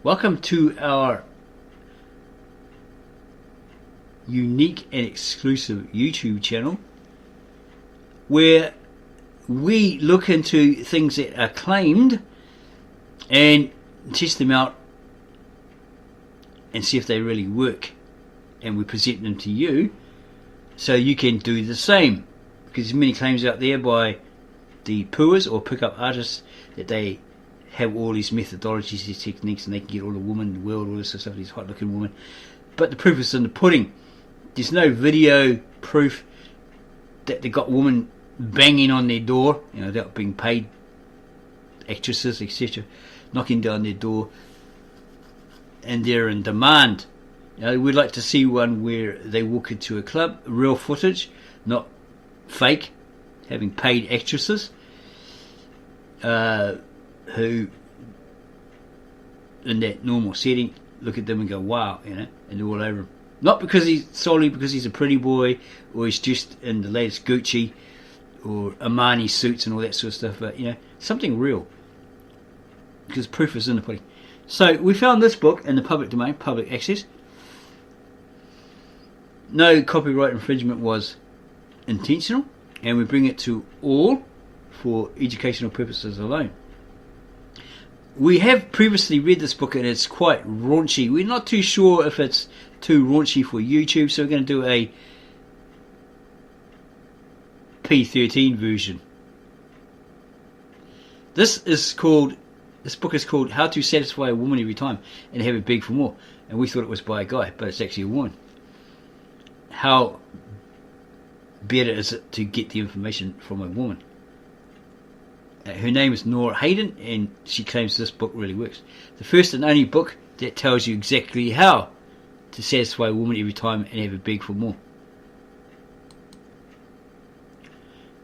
Welcome to our unique and exclusive YouTube channel where we look into things that are claimed and test them out and see if they really work, and we present them to you so you can do the same, because there's many claims out there by the puas or pickup artists that they have all these methodologies, these techniques, and they can get all the women in the world, all this stuff, these hot looking women, but the proof is in the pudding. There's no video proof that they got women banging on their door, without being paid, actresses, etc., knocking down their door, and they're in demand. We'd like to see one where they walk into a club, real footage, not fake, having paid actresses who, in that normal setting, look at them and go, wow, and they're all over him. Not solely because he's a pretty boy, or he's just in the latest Gucci or Armani suits and all that sort of stuff, but something real, because proof is in the pudding. So we found this book in the public domain, public access. No copyright infringement was intentional, and we bring it to all for educational purposes alone. We have previously read this book and it's quite raunchy. We're not too sure if it's too raunchy for YouTube, so we're going to do a P13 version. This book is called How to Satisfy a Woman Every Time and Have It Beg for More, and we thought it was by a guy, but it's actually a woman. How better is it to get the information from a woman? Her name is Naura Hayden, and she claims this book really works. The first and only book that tells you exactly how to satisfy a woman every time and have her beg for more.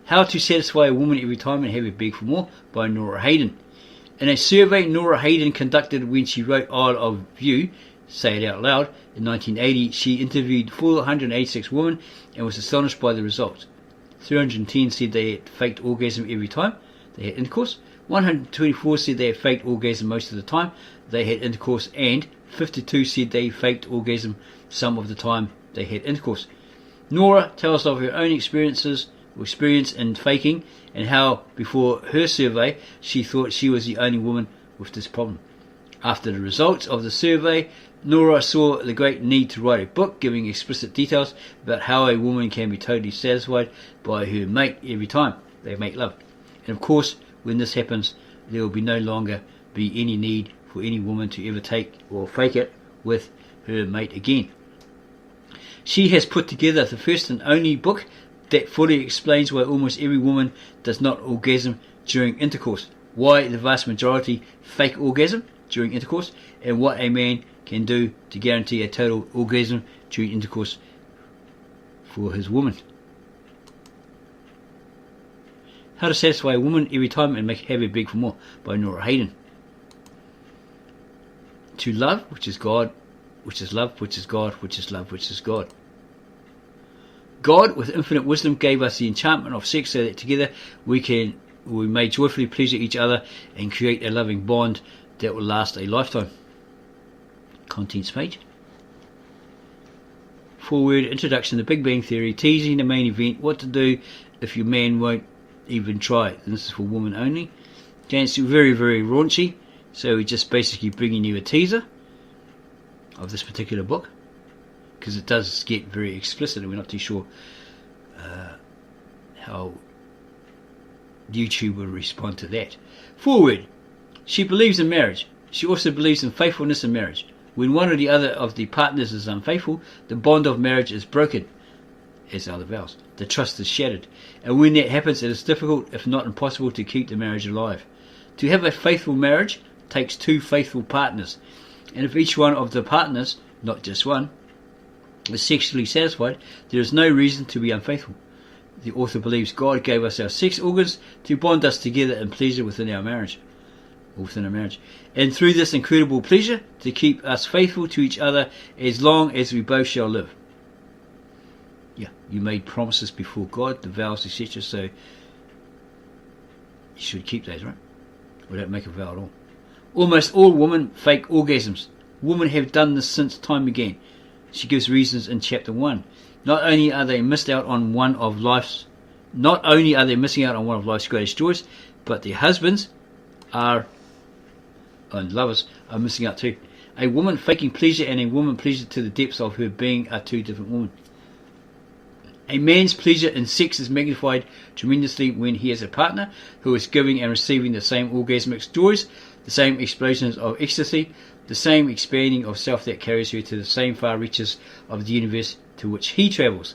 How to Satisfy a Woman Every Time and Have Her Beg for More by Naura Hayden. In a survey Naura Hayden conducted when she wrote Isle of You, Say It Out Loud, in 1980, she interviewed 486 women and was astonished by the results. 310 said they had faked orgasm every time they had intercourse, 124 said they had faked orgasm most of the time they had intercourse, and 52 said they faked orgasm some of the time they had intercourse. Naura tells of her own experience in faking, and how before her survey she thought she was the only woman with this problem. After the results of the survey, Naura saw the great need to write a book giving explicit details about how a woman can be totally satisfied by her mate every time they make love. And of course, when this happens, there will no longer be any need for any woman to ever take or fake it with her mate again. She has put together the first and only book that fully explains why almost every woman does not orgasm during intercourse, why the vast majority fake orgasm during intercourse, and what a man can do to guarantee a total orgasm during intercourse for his woman. How to Satisfy a Woman Every Time and Have Her Beg for More by Naura Hayden. To love, which is God, which is love, which is God, which is love, which is God. God, with infinite wisdom, gave us the enchantment of sex so that together we may joyfully pleasure each other and create a loving bond that will last a lifetime. Contents page. Forward, introduction to Big Bang Theory, teasing the main event, what to do if your man won't even try. And this is for women only. Okay, it's very, very raunchy, so we're just basically bringing you a teaser of this particular book, because it does get very explicit and we're not too sure how YouTube will respond to that. Forward. She believes in marriage. She also believes in faithfulness in marriage. When one or the other of the partners is unfaithful, the bond of marriage is broken, as are the vows. The trust is shattered. And when that happens, it is difficult, if not impossible, to keep the marriage alive. To have a faithful marriage takes two faithful partners. And if each one of the partners, not just one, is sexually satisfied, there is no reason to be unfaithful. The author believes God gave us our sex organs to bond us together in pleasure within our marriage. And through this incredible pleasure, to keep us faithful to each other as long as we both shall live. Yeah, you made promises before God, the vows, etc., so you should keep those, right? We don't make a vow at all. Almost all women fake orgasms. Women have done this since time began. She gives reasons in chapter 1. Not only are they missing out on one of life's greatest joys, but their husbands and lovers are missing out too. A woman faking pleasure and a woman pleasure to the depths of her being are two different women. A man's pleasure in sex is magnified tremendously when he has a partner who is giving and receiving the same orgasmic joys, the same explosions of ecstasy, the same expanding of self that carries her to the same far reaches of the universe to which he travels.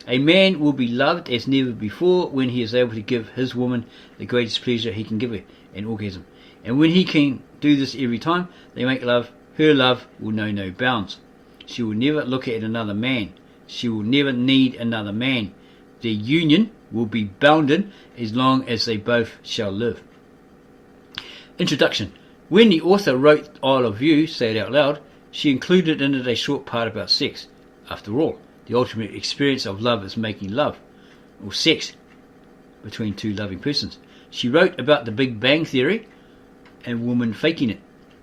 A man will be loved as never before when he is able to give his woman the greatest pleasure he can give her, an orgasm. And when he can do this every time they make love, her love will know no bounds. She will never look at another man. She will never need another man. Their union will be bounded as long as they both shall live. Introduction. When the author wrote Isle of You, Say It Out Loud, she included in it a short part about sex. After all, the ultimate experience of love is making love, or sex, between two loving persons. She wrote about the Big Bang Theory and women faking it.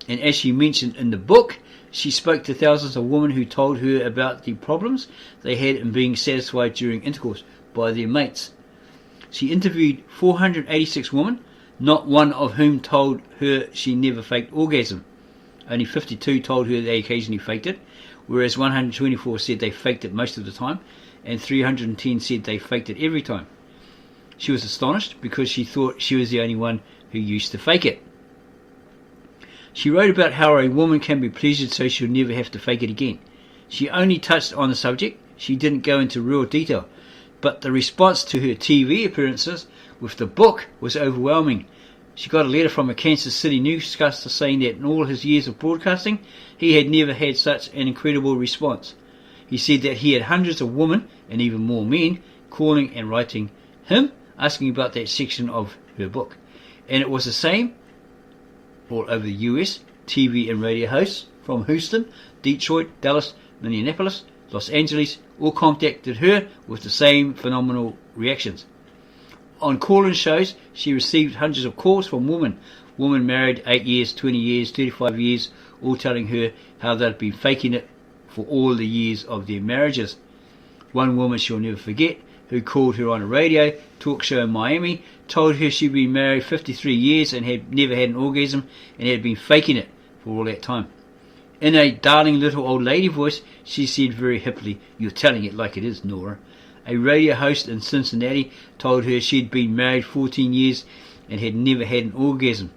And as she mentioned in the book, she spoke to thousands of women who told her about the problems they had in being satisfied during intercourse by their mates. She interviewed 486 women, not one of whom told her she never faked orgasm. Only 52 told her they occasionally faked it, whereas 124 said they faked it most of the time, and 310 said they faked it every time. She was astonished because she thought she was the only one who used to fake it. She wrote about how a woman can be pleasured so she'll never have to fake it again. She only touched on the subject. She didn't go into real detail. But the response to her TV appearances with the book was overwhelming. She got a letter from a Kansas City newscaster saying that in all his years of broadcasting, he had never had such an incredible response. He said that he had hundreds of women, and even more men, calling and writing him, asking about that section of her book. And it was the same all over the US. TV and radio hosts from Houston, Detroit, Dallas, Minneapolis, Los Angeles all contacted her with the same phenomenal reactions. On call-in shows, she received hundreds of calls from women married 8 years, 20 years, 35 years, all telling her how they'd been faking it for all the years of their marriages. One woman she'll never forget, who called her on a radio talk show in Miami, told her she'd been married 53 years and had never had an orgasm and had been faking it for all that time. In a darling little old lady voice, she said very hippily, "You're telling it like it is, Nora." A radio host in Cincinnati told her she'd been married 14 years and had never had an orgasm.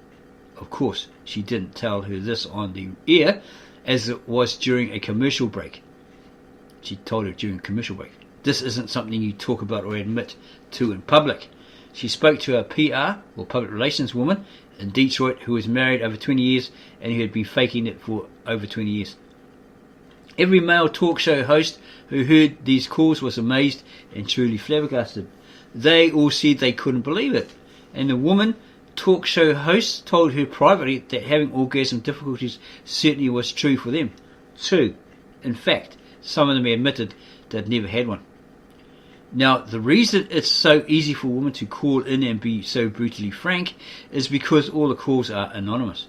Of course, she didn't tell her this on the air, as it was during a commercial break. She told her during a commercial break. This isn't something you talk about or admit to in public. She spoke to a PR, or public relations woman, in Detroit who was married over 20 years and who had been faking it for over 20 years. Every male talk show host who heard these calls was amazed and truly flabbergasted. They all said they couldn't believe it. And the woman talk show hosts told her privately that having orgasm difficulties certainly was true for them too. In fact, some of them admitted they'd never had one. Now, the reason it's so easy for women to call in and be so brutally frank is because all the calls are anonymous.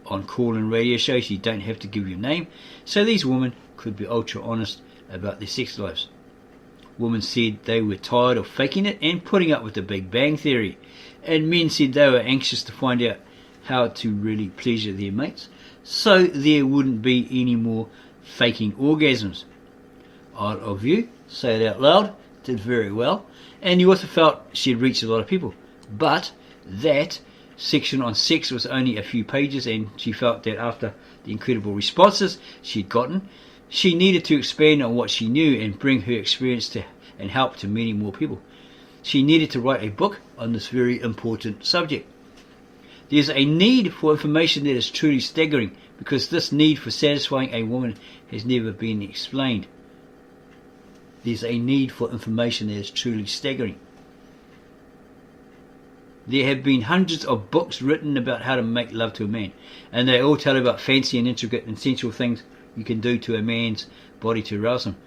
On call-in radio shows, you don't have to give your name, so these women could be ultra honest about their sex lives. Women said they were tired of faking it and putting up with the Big Bang Theory, and men said they were anxious to find out how to really pleasure their mates, so there wouldn't be any more faking orgasms. Isle of You, Say It Out Loud, did very well, and the author felt she'd reached a lot of people. But that section on sex was only a few pages, and she felt that after the incredible responses she'd gotten, she needed to expand on what she knew and bring her experience to and help to many more people. She needed to write a book on this very important subject. There's a need for information that is truly staggering, because this need for satisfying a woman has never been explained. There's a need for information that is truly staggering. There have been hundreds of books written about how to make love to a man, and they all tell about fancy and intricate and sensual things you can do to a man's body to arouse him.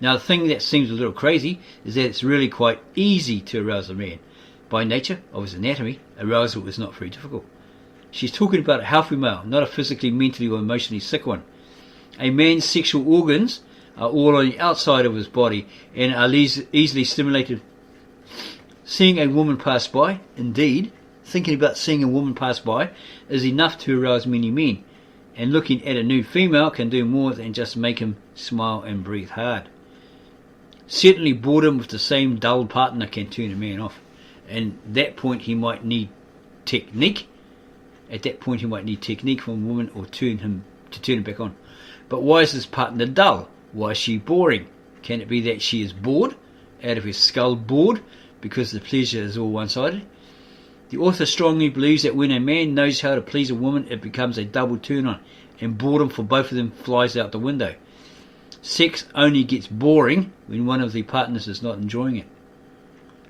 Now, the thing that seems a little crazy is that it's really quite easy to arouse a man. By nature of his anatomy, arousal is not very difficult. She's talking about a healthy male, not a physically, mentally or emotionally sick one. A man's sexual organs are all on the outside of his body and are easily stimulated. Seeing a woman pass by, indeed, thinking about seeing a woman pass by, is enough to arouse many men, and looking at a new female can do more than just make him smile and breathe hard. Certainly boredom with the same dull partner can turn a man off, and at that point he might need technique. At that point he might need technique from a woman or to turn him back on. But why is his partner dull? Why is she boring? Can it be that she is bored, out of her skull bored, because the pleasure is all one-sided? The author strongly believes that when a man knows how to please a woman, it becomes a double turn-on, and boredom for both of them flies out the window. Sex only gets boring when one of the partners is not enjoying it.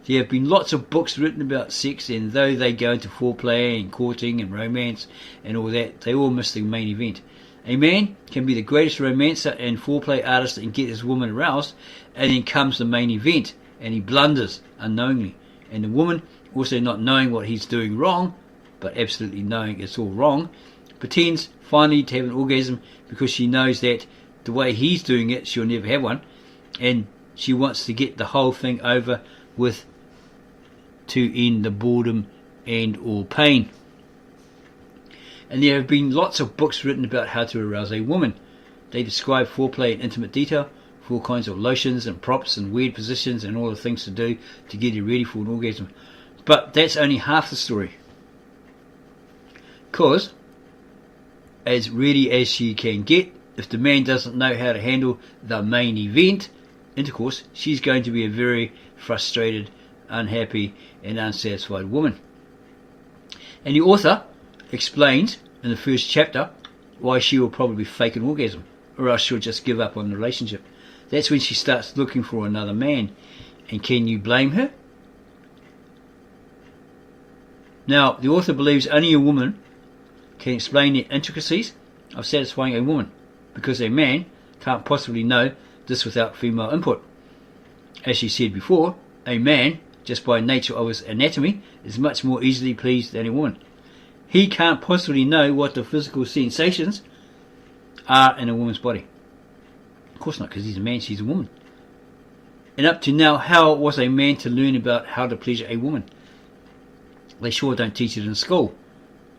There have been lots of books written about sex, and though they go into foreplay and courting and romance and all that, they all miss the main event. A man can be the greatest romancer and foreplay artist and get his woman aroused, and then comes the main event, and he blunders unknowingly. And the woman, also not knowing what he's doing wrong, but absolutely knowing it's all wrong, pretends finally to have an orgasm because she knows that the way he's doing it, she'll never have one, and she wants to get the whole thing over with to end the boredom and or pain. And there have been lots of books written about how to arouse a woman. They describe foreplay in intimate detail, for all kinds of lotions and props and weird positions and all the things to do to get you ready for an orgasm. But that's only half the story. Because, as ready as she can get, if the man doesn't know how to handle the main event, intercourse, she's going to be a very frustrated, unhappy and unsatisfied woman. And the author explains in the first chapter why she will probably fake an orgasm, or else she'll just give up on the relationship. That's when she starts looking for another man. And can you blame her? Now, the author believes only a woman can explain the intricacies of satisfying a woman, because a man can't possibly know this without female input. As she said before, a man, just by nature of his anatomy, is much more easily pleased than a woman. He can't possibly know what the physical sensations are in a woman's body. Of course not, because he's a man, she's a woman. And up to now, how was a man to learn about how to pleasure a woman? They sure don't teach it in school.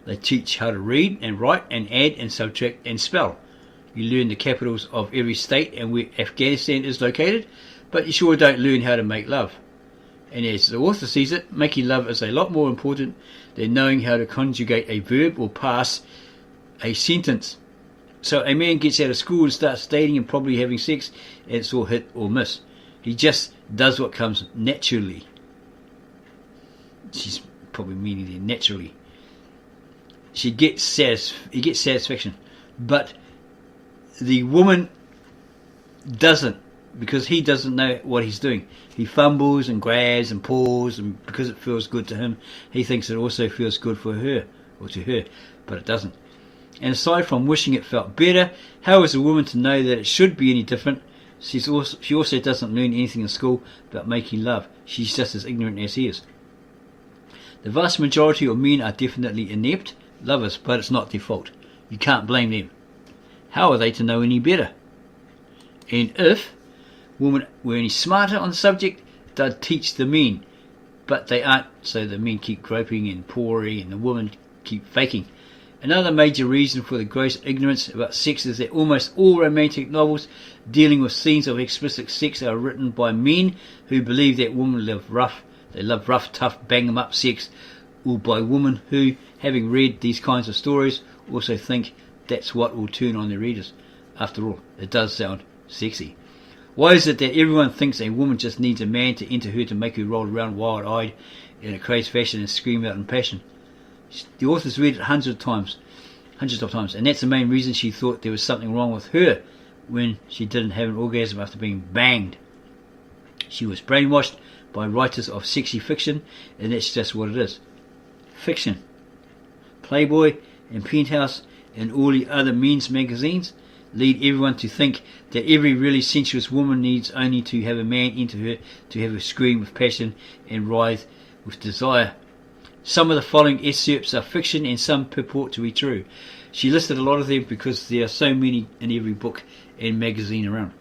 They teach how to read and write and add and subtract and spell. You learn the capitals of every state and where Afghanistan is located, but you sure don't learn how to make love. And as the author sees it, making love is a lot more important than knowing how to conjugate a verb or pass a sentence. So a man gets out of school and starts dating and probably having sex, and it's all hit or miss. He just does what comes naturally. She's probably meaning there naturally. He gets satisfaction, but the woman doesn't, because he doesn't know what he's doing. He fumbles and grabs and pulls, and because it feels good to him, he thinks it also feels good for her, or to her, but it doesn't. And aside from wishing it felt better, how is a woman to know that it should be any different? She also doesn't learn anything in school about making love. She's just as ignorant as he is. The vast majority of men are definitely inept lovers, but it's not their fault. You can't blame them. How are they to know any better? And if women were any smarter on the subject, they'd teach the men. But they aren't, so the men keep groping and pouring and the women keep faking. Another major reason for the gross ignorance about sex is that almost all romantic novels dealing with scenes of explicit sex are written by men who believe that women love rough, tough, bang-em-up sex, or by women who, having read these kinds of stories, also think that's what will turn on their readers. After all, it does sound sexy. Why is it that everyone thinks a woman just needs a man to enter her to make her roll around wild-eyed in a crazed fashion and scream out in passion? The author's read it hundreds of times, and that's the main reason she thought there was something wrong with her when she didn't have an orgasm after being banged. She was brainwashed by writers of sexy fiction, and that's just what it is. Fiction. Playboy and Penthouse and all the other men's magazines lead everyone to think that every really sensuous woman needs only to have a man enter her to have her scream with passion and writhe with desire. Some of the following excerpts are fiction and some purport to be true. She listed a lot of them because there are so many in every book and magazine around.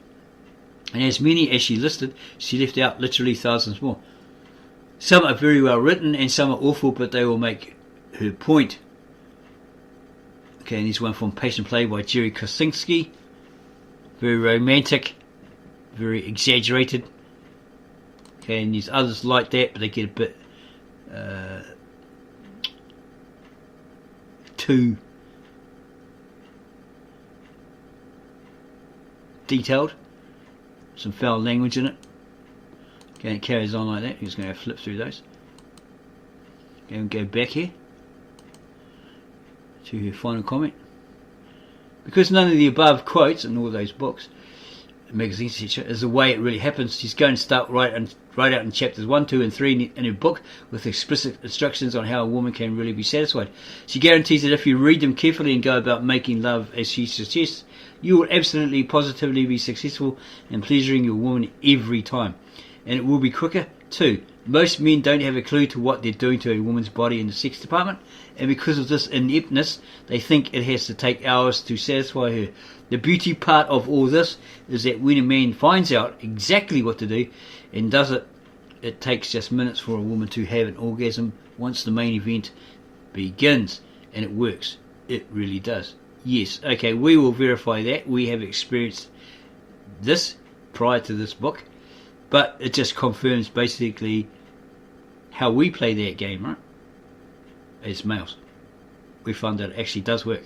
And as many as she listed, she left out literally thousands more. Some are very well written and some are awful, but they will make her point. Okay, and here's one from Patient Play by Jerry Kosinski. Very romantic, very exaggerated. Okay, and there's others like that, but they get a bit too detailed. Some foul language in it. Okay, it carries on like that. He's going to flip through those. Okay, and go back here to her final comment. Because none of the above quotes in all those books, magazines, etc., is the way it really happens. She's going to start right out in chapters 1, 2 and 3 in her book with explicit instructions on how a woman can really be satisfied. She guarantees that if you read them carefully and go about making love as she suggests, you will absolutely positively be successful in pleasuring your woman every time. And it will be quicker too. Most men don't have a clue to what they're doing to a woman's body in the sex department, and because of this ineptness, they think it has to take hours to satisfy her. The beauty part of all this is that when a man finds out exactly what to do and does it, it takes just minutes for a woman to have an orgasm once the main event begins. And it works. It really does. Yes, okay, we will verify that. We have experienced this prior to this book, but it just confirms basically how we play that game, right? As males. We found that it actually does work.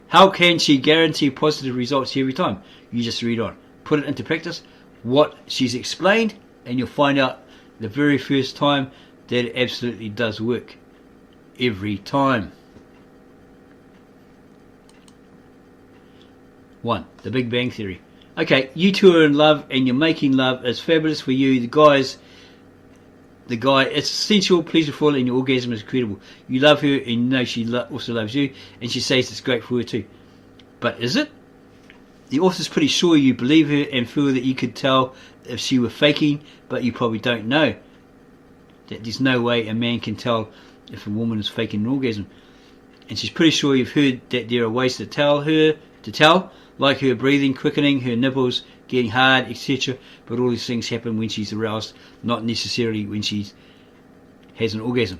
How can she guarantee positive results every time? You just read on. Put it into practice, what she's explained, and you'll find out the very first time that it absolutely does work. Every time. 1. The Big Bang Theory. Okay, you two are in love and you're making love. It's fabulous for you. The guy, it's essential, pleasurable, and your orgasm is incredible. You love her and you know she also loves you, and she says it's great for her too. But is it? The author's pretty sure you believe her and feel that you could tell if she were faking, but you probably don't know that there's no way a man can tell if a woman is faking an orgasm. And she's pretty sure you've heard that there are ways to tell, like her breathing quickening, her nipples getting hard, etc. But all these things happen when she's aroused, not necessarily when she has an orgasm.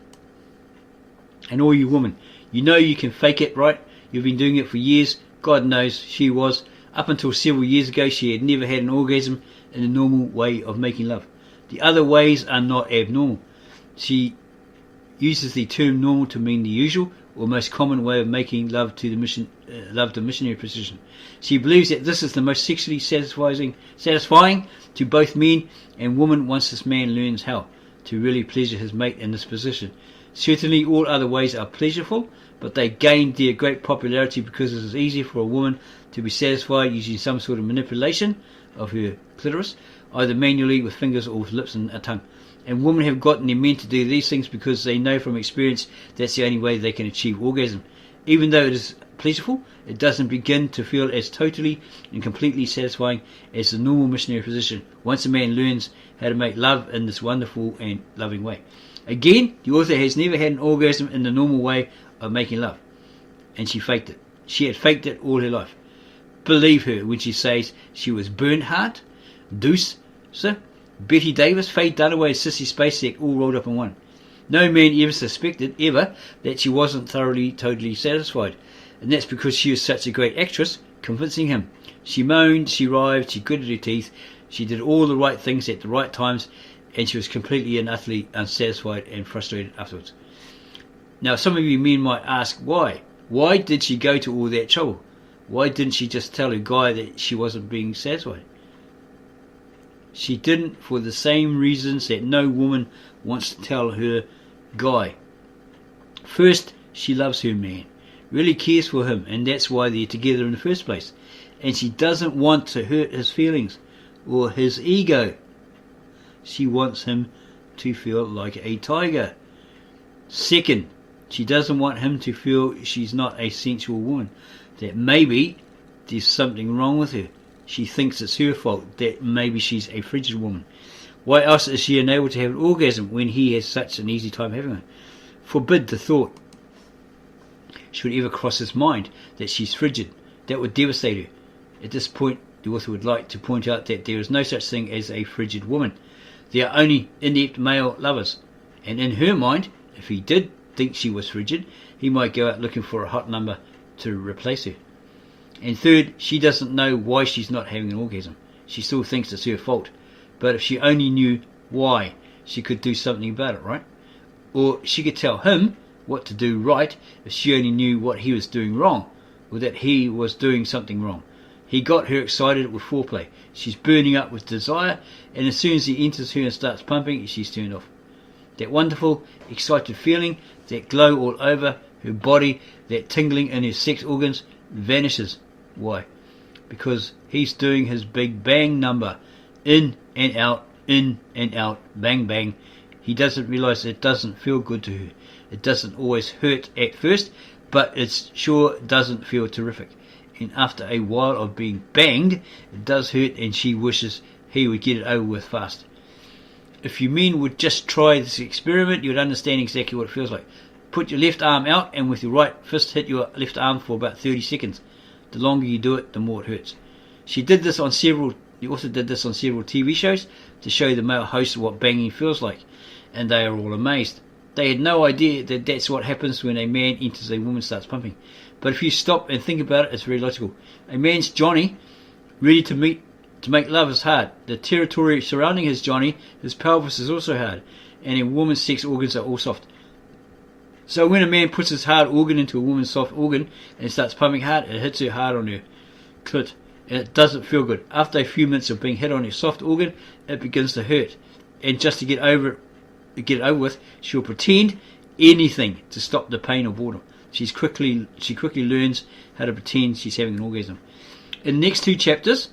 And all you women, you know you can fake it, right? You've been doing it for years. God knows she was. Up until several years ago, she had never had an orgasm in the normal way of making love. The other ways are not abnormal. She uses the term normal to mean the usual or most common way of making love to the missionary position. She believes that this is the most sexually satisfying to both men and women once this man learns how to really pleasure his mate in this position. Certainly all other ways are pleasurable, but they gained their great popularity because it is easier for a woman to be satisfied using some sort of manipulation of her clitoris, either manually with fingers or with lips and a tongue. And women have gotten their men to do these things because they know from experience that's the only way they can achieve orgasm. Even though it is pleasurable, it doesn't begin to feel as totally and completely satisfying as the normal missionary position once a man learns how to make love in this wonderful and loving way. Again, the author has never had an orgasm in the normal way of making love, and she faked it. She had faked it all her life. Believe her when she says she was Bernhardt, Deuce, Betty Davis, Faye Dunaway, Sissy Spacek, all rolled up in one. No man ever suspected, ever, that she wasn't totally satisfied. And that's because she was such a great actress, convincing him. She moaned, she writhed, she gritted her teeth, she did all the right things at the right times, and she was completely and utterly unsatisfied and frustrated afterwards. Now, some of you men might ask, why? Why did she go to all that trouble? Why didn't she just tell her guy that she wasn't being satisfied? She didn't for the same reasons that no woman wants to tell her guy. First, she loves her man, really cares for him, and that's why they're together in the first place. And she doesn't want to hurt his feelings or his ego. She wants him to feel like a tiger. Second, she doesn't want him to feel she's not a sensual woman, that maybe there's something wrong with her. She thinks it's her fault, that maybe she's a frigid woman. Why else is she unable to have an orgasm when he has such an easy time having one? Forbid the thought should ever cross his mind that she's frigid. That would devastate her. At this point, the author would like to point out that there is no such thing as a frigid woman. There are only inept male lovers. And in her mind, if he did think she was frigid, he might go out looking for a hot number to replace her. And third, she doesn't know why she's not having an orgasm. She still thinks it's her fault. But if she only knew why, she could do something about it, right? Or she could tell him what to do right if she only knew what he was doing wrong, or that he was doing something wrong. He got her excited with foreplay. She's burning up with desire, and as soon as he enters her and starts pumping, she's turned off. That wonderful, excited feeling, that glow all over her body, that tingling in her sex organs vanishes. Why? Because he's doing his big bang number. In and out, bang bang. He doesn't realize it doesn't feel good to her. It doesn't always hurt at first, but it sure doesn't feel terrific. And after a while of being banged, it does hurt, and she wishes he would get it over with fast. If you men would just try this experiment, you would understand exactly what it feels like. Put your left arm out and with your right fist hit your left arm for about 30 seconds. The longer you do it, the more it hurts. The author did this on several TV shows to show the male hosts what banging feels like, and they are all amazed. They had no idea that that's what happens when a man enters a woman starts pumping. But if you stop and think about it, it's very logical. A man's Johnny, ready to make love, is hard. The territory surrounding his Johnny, his pelvis, is also hard, and a woman's sex organs are all soft. So when a man puts his hard organ into a woman's soft organ and starts pumping hard, it hits her hard on her clit, and it doesn't feel good. After a few minutes of being hit on her soft organ, it begins to hurt, and just to get it over with, she'll pretend anything to stop the pain or boredom. She quickly learns how to pretend she's having an orgasm. In the next 2 chapters,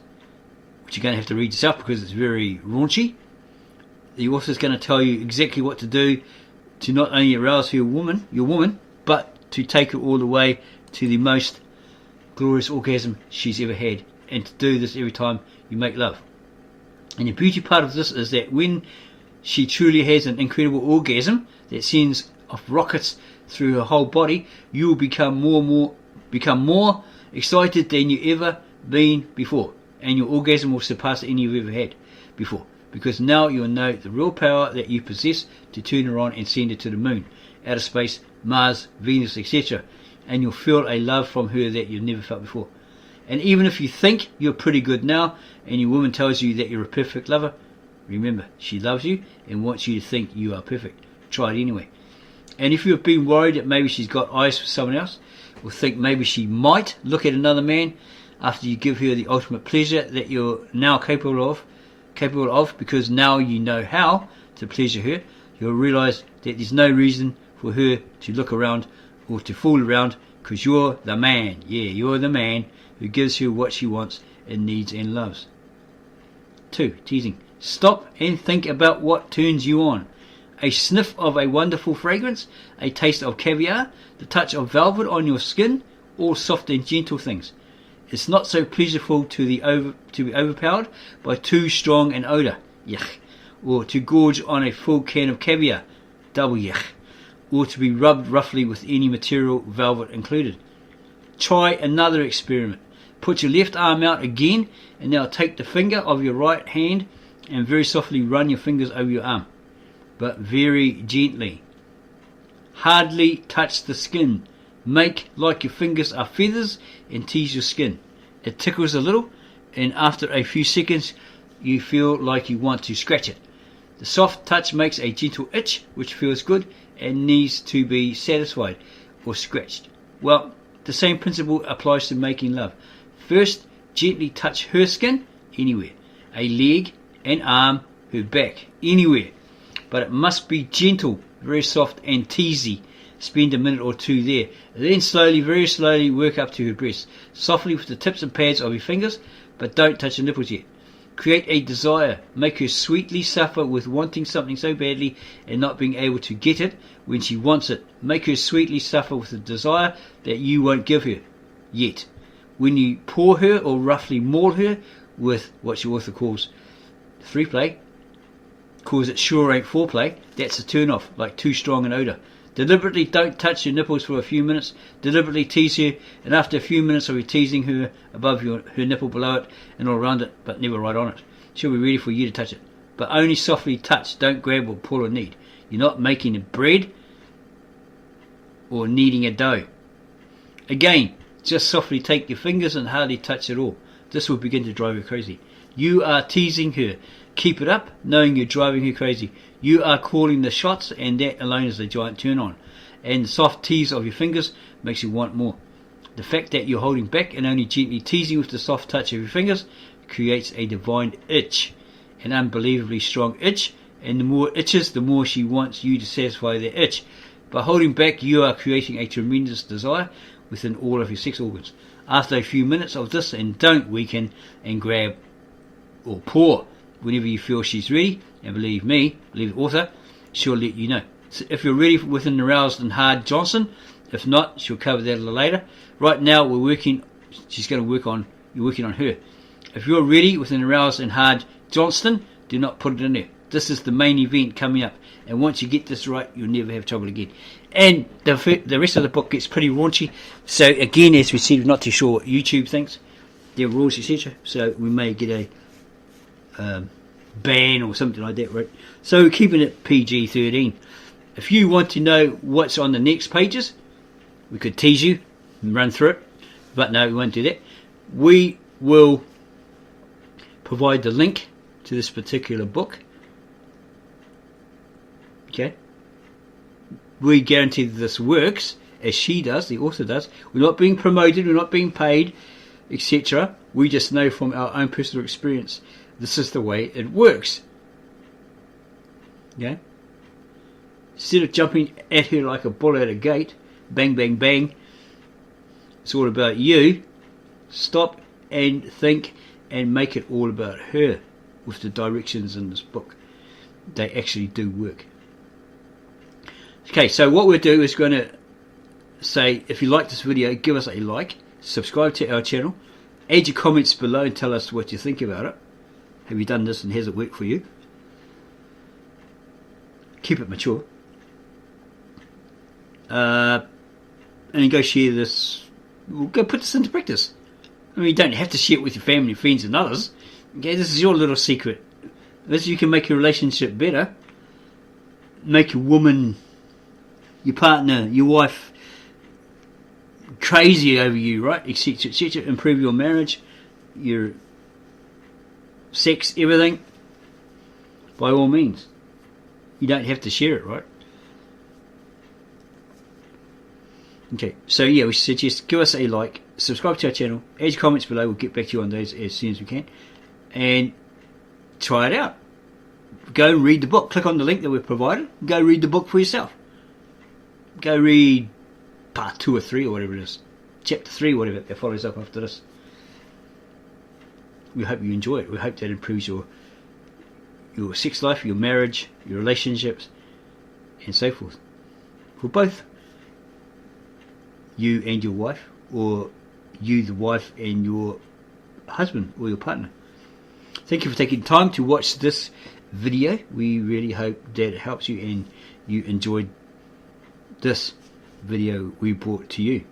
which you're going to have to read yourself because it's very raunchy, the author is going to tell you exactly what to do to not only arouse your woman, but to take her all the way to the most glorious orgasm she's ever had, and to do this every time you make love. And the beauty part of this is that when she truly has an incredible orgasm that sends off rockets through her whole body, you will become more excited than you ever been before, and your orgasm will surpass any you've ever had before, because now you'll know the real power that you possess to turn her on and send her to the moon, outer space, Mars, Venus, etc., and you'll feel a love from her that you've never felt before. And even if you think you're pretty good now, and your woman tells you that you're a perfect lover, remember, she loves you and wants you to think you are perfect. Try it anyway. And if you've been worried that maybe she's got eyes for someone else, or think maybe she might look at another man after you give her the ultimate pleasure that you're now capable of, because now you know how to pleasure her, you'll realize that there's no reason for her to look around or to fool around, because you're the man. Yeah, you're the man who gives her what she wants and needs and loves. 2. Teasing. Stop and think about what turns you on. A sniff of a wonderful fragrance, a taste of caviar, the touch of velvet on your skin, all soft and gentle things. It's not so pleasurable to be overpowered by too strong an odour, yuck, or to gorge on a full can of caviar, double yuck, or to be rubbed roughly with any material, velvet included. Try another experiment. Put your left arm out again, and now take the finger of your right hand and very softly run your fingers over your arm, but very gently. Hardly touch the skin. Make like your fingers are feathers and tease your skin. It tickles a little, and after a few seconds you feel like you want to scratch it. The soft touch makes a gentle itch which feels good and needs to be satisfied or scratched. Well, the same principle applies to making love. First, gently touch her skin, anywhere. A leg, an arm, her back, anywhere. But it must be gentle, very soft and teasy. Spend a minute or 2 there. Then slowly, very slowly work up to her breasts. Softly with the tips and pads of your fingers, but don't touch the nipples yet. Create a desire. Make her sweetly suffer with wanting something so badly and not being able to get it when she wants it. Make her sweetly suffer with a desire that you won't give her yet. When you paw her or roughly maul her with what your author calls free play, cause it sure ain't foreplay, that's a turn off, like too strong an odour. Deliberately don't touch your nipples for a few minutes. Deliberately tease her, and after a few minutes of you teasing her above her nipple, below it, and all around it, but never right on it, she'll be ready for you to touch it. But only softly touch, don't grab or pull or knead. You're not making a bread or kneading a dough. Again, just softly take your fingers and hardly touch at all. This will begin to drive her crazy. You are teasing her. Keep it up, knowing you're driving her crazy. You are calling the shots, and that alone is a giant turn on. And the soft tease of your fingers makes you want more. The fact that you're holding back and only gently teasing with the soft touch of your fingers creates a divine itch, an unbelievably strong itch, and the more it itches, the more she wants you to satisfy that itch. By holding back, you are creating a tremendous desire within all of your sex organs. After a few minutes of this, and don't weaken and grab or paw whenever you feel she's ready, and believe me, believe the author, she'll let you know. So if you're ready with an aroused and hard Johnson, if not, she'll cover that a little later. Right now, you're working on her. If you're ready with an aroused and hard Johnston, do not put it in there. This is the main event coming up, and once you get this right, you'll never have trouble again. And the rest of the book gets pretty raunchy. So again, as we said, we're not too sure what YouTube thinks. Their rules, etc. So we may get a ban or something like that, right? So we're keeping it PG-13. If you want to know what's on the next pages, we could tease you and run through it, but no, we won't do that. We will provide the link to this particular book. Okay, we guarantee that this works as she does, the author does. We're not being promoted, we're not being paid, etc. We just know from our own personal experience this is the way it works. Okay, instead of jumping at her like a bull at a gate, bang bang bang, it's all about you. Stop and think and make it all about her with the directions in this book. They actually do work. Okay, so what we'll do is going to say, if you like this video, give us a like, subscribe to our channel, add your comments below and tell us what you think about it. Have you done this and has it worked for you? Keep it mature. And go share this, go put this into practice. I mean, you don't have to share it with your family, friends and others. Okay, this is your little secret. This, you can make your relationship better, make your woman, your partner, your wife crazy over you, right, etc, etc, improve your marriage, your sex, everything. By all means, you don't have to share it, right? Okay, so yeah, we suggest give us a like, subscribe to our channel, add your comments below. We'll get back to you on those as soon as we can, and try it out. Go and read the book. Click on the link that we've provided. Go read the book for yourself. Go read part 2 or 3 or whatever it is, chapter 3, whatever that follows up after this. We hope you enjoy it. We hope that improves your sex life, your marriage, your relationships, and so forth, for both you and your wife, or you, the wife, and your husband or your partner. Thank you for taking time to watch this video. We really hope that it helps you and you enjoyed this video we brought to you.